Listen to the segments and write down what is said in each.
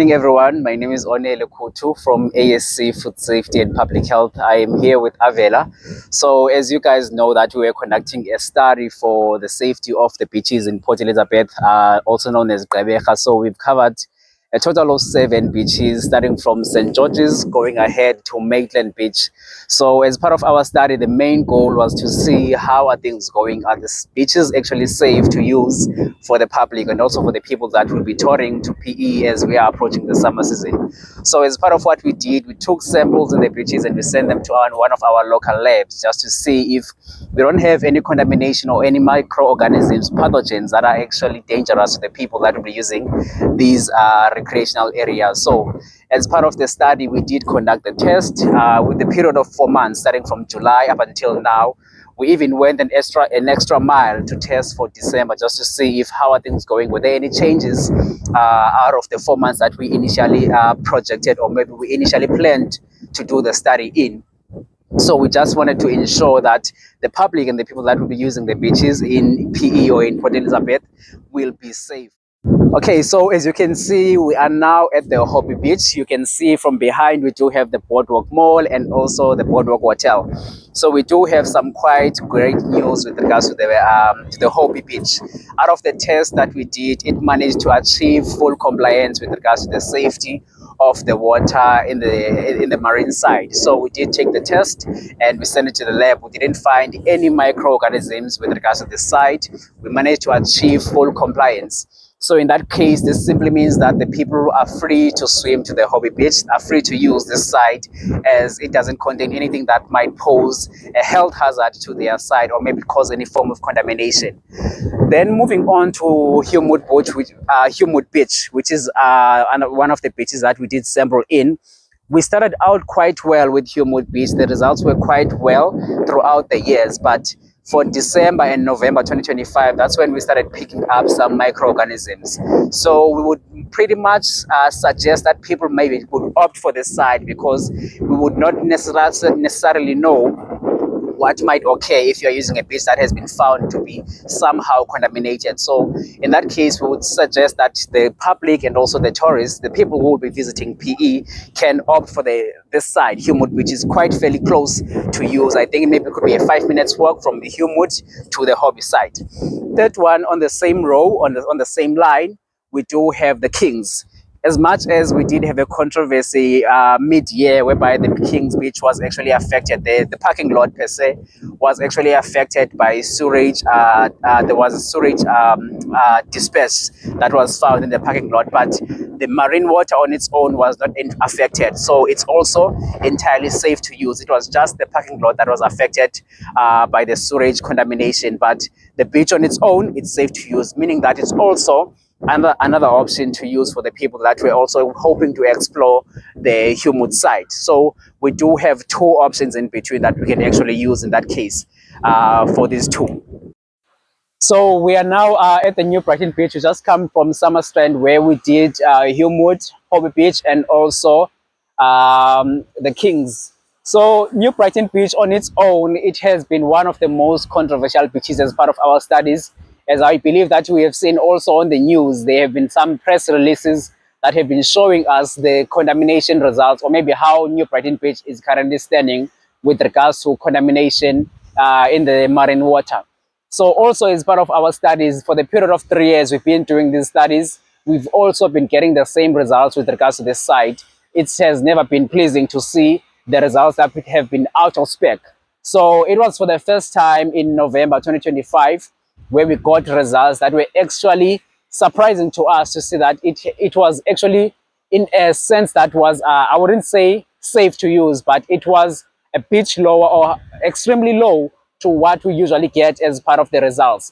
morning, everyone. My name is Onele Kutu from ASC Food Safety and Public Health. I am here with Avela. So, as you guys know, that we are conducting a study for the safety of the beaches in Port Elizabeth, also known as Gqeberha. So, we've covered a total of 7 beaches, starting from St. George's, going ahead to Maitland Beach. So as part of our study, the main goal was to see how are things going. Are the beaches actually safe to use for the public and also for the people that will be touring to PE as we are approaching the summer season? So as part of what we did, we took samples in the beaches and we sent them to one of our local labs just to see if we don't have any contamination or any microorganisms, pathogens that are actually dangerous to the people that will be using these recreational areas. So as part of the study, we did conduct the test with the period of 4 months, starting from July up until now. We even went an extra mile to test for December just to see if how are things going. Were there any changes out of the 4 months that we initially projected, or maybe we initially planned to do the study in? So we just wanted to ensure that the public and the people that will be using the beaches in PE or in Port Elizabeth will be safe. Okay, so as you can see, we are now at the Hobbie Beach. You can see from behind we do have the Boardwalk Mall and also the Boardwalk Hotel. So we do have some quite great news with regards to the Hobbie Beach. Out of the test that we did, it managed to achieve full compliance with regards to the safety of the water in the marine side. So we did take the test and we sent it to the lab. We didn't find any microorganisms with regards to the site. We managed to achieve full compliance. So in that case, this simply means that the people are free to swim to the Hobbie Beach, are free to use this site, as it doesn't contain anything that might pose a health hazard to their site or maybe cause any form of contamination. Then moving on to Humewood Beach, which is one of the beaches that we did sample in. We started out quite well with Humewood Beach. The results were quite well throughout the years, but for December and November 2025, that's when we started picking up some microorganisms. So we would pretty much suggest that people maybe would opt for this side, because we would not necessarily know what might occur if you're using a beach that has been found to be somehow contaminated. So in that case, we would suggest that the public and also the tourists, the people who will be visiting PE, can opt for this side. Humewood, which is quite fairly close to use. I think maybe it could be a 5 minutes walk from the Humewood to the Hobbie site. Third one, on the same row, on the same line, we do have the Kings. As much as we did have a controversy mid-year whereby the Kings Beach was actually affected, the parking lot per se was actually affected by sewage. There was a sewage disperse that was found in the parking lot, but the marine water on its own was not affected. So it's also entirely safe to use. It was just the parking lot that was affected by the sewage contamination, but the beach on its own, it's safe to use, meaning that it's also another option to use for the people that we're also hoping to explore the Humewood site. So we do have 2 options in between that we can actually use in that case for these 2. So we are now at the New Brighton Beach. We just come from Summer Strand, where we did Humewood, Hobbie Beach, and also the Kings. So New Brighton Beach on its own, it has been one of the most controversial beaches as part of our studies. As I believe that we have seen also on the news, there have been some press releases that have been showing us the contamination results, or maybe how New Brighton Beach is currently standing with regards to contamination in the marine water. So also as part of our studies, for the period of 3 years we've been doing these studies, we've also been getting the same results with regards to this site. It has never been pleasing to see the results that have been out of spec. So it was for the first time in November 2025 where we got results that were actually surprising to us, to see that it was actually, in a sense, that was, I wouldn't say safe to use, but it was a bit lower or extremely low to what we usually get as part of the results.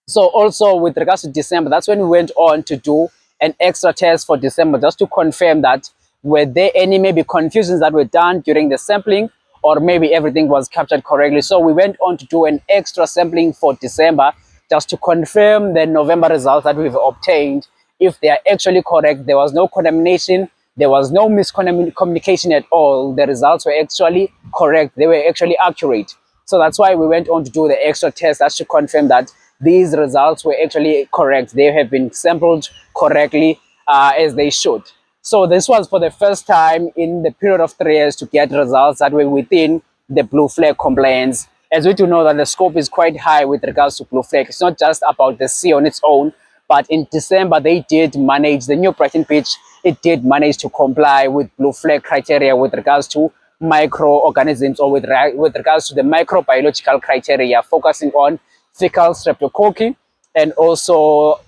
So also with regards to December, that's when we went on to do an extra test for December, just to confirm that were there any maybe confusions that were done during the sampling, or maybe everything was captured correctly. So we went on to do an extra sampling for December, just to confirm the November results that we've obtained, if they are actually correct. There was no contamination, there was no miscommunication at all. The results were actually correct, they were actually accurate. So that's why we went on to do the extra test, that's to confirm that these results were actually correct. They have been sampled correctly as they should. So this was for the first time in the period of 3 years to get results that were within the blue flag compliance. As we do know that the scope is quite high with regards to blue flag. It's not just about the sea on its own, but in December they did manage, the new Brighton Beach, it did manage to comply with blue flag criteria with regards to microorganisms, or with regards to the microbiological criteria, focusing on fecal streptococci and also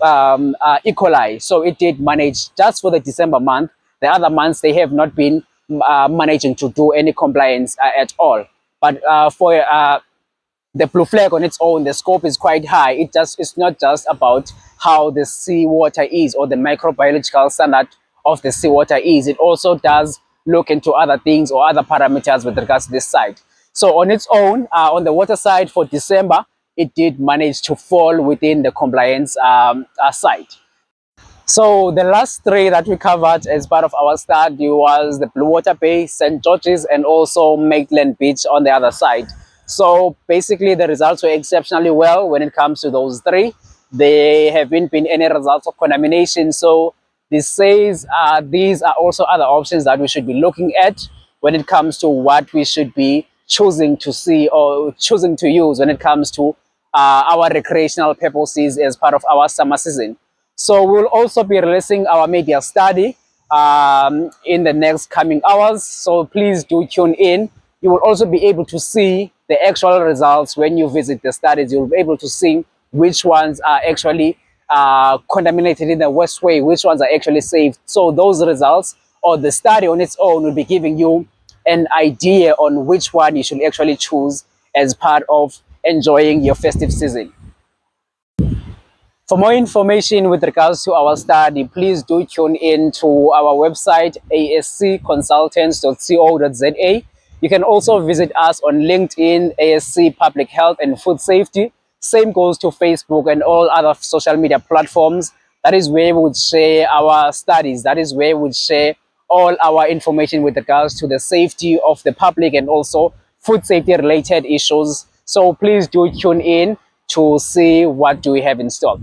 E. coli. So it did manage just for the December month. The other months they have not been managing to do any compliance at all. But for the blue flag on its own, the scope is quite high. It's not just about how the seawater is or the microbiological standard of the seawater is. It also does look into other things or other parameters with regards to this site. So on its own, on the water side for December, it did manage to fall within the compliance site. So the last three that we covered as part of our study was the Bluewater Bay, St. George's, and also Maitland Beach on the other side. So basically the results were exceptionally well when it comes to those three. There haven't been any results of contamination. So this says these are also other options that we should be looking at when it comes to what we should be choosing to see or choosing to use when it comes to our recreational purposes as part of our summer season. So we'll also be releasing our media study in the next coming hours. So please do tune in. You will also be able to see the actual results when you visit the studies. You'll be able to see which ones are actually contaminated in the worst way, which ones are actually safe. So those results or the study on its own will be giving you an idea on which one you should actually choose as part of enjoying your festive season. For more information with regards to our study, please do tune in to our website, ascconsultants.co.za. You can also visit us on LinkedIn, ASC Public Health and Food Safety. Same goes to Facebook and all other social media platforms. That is where we would share our studies. That is where we would share all our information with regards to the safety of the public and also food safety related issues. So please do tune in to see what do we have in stock.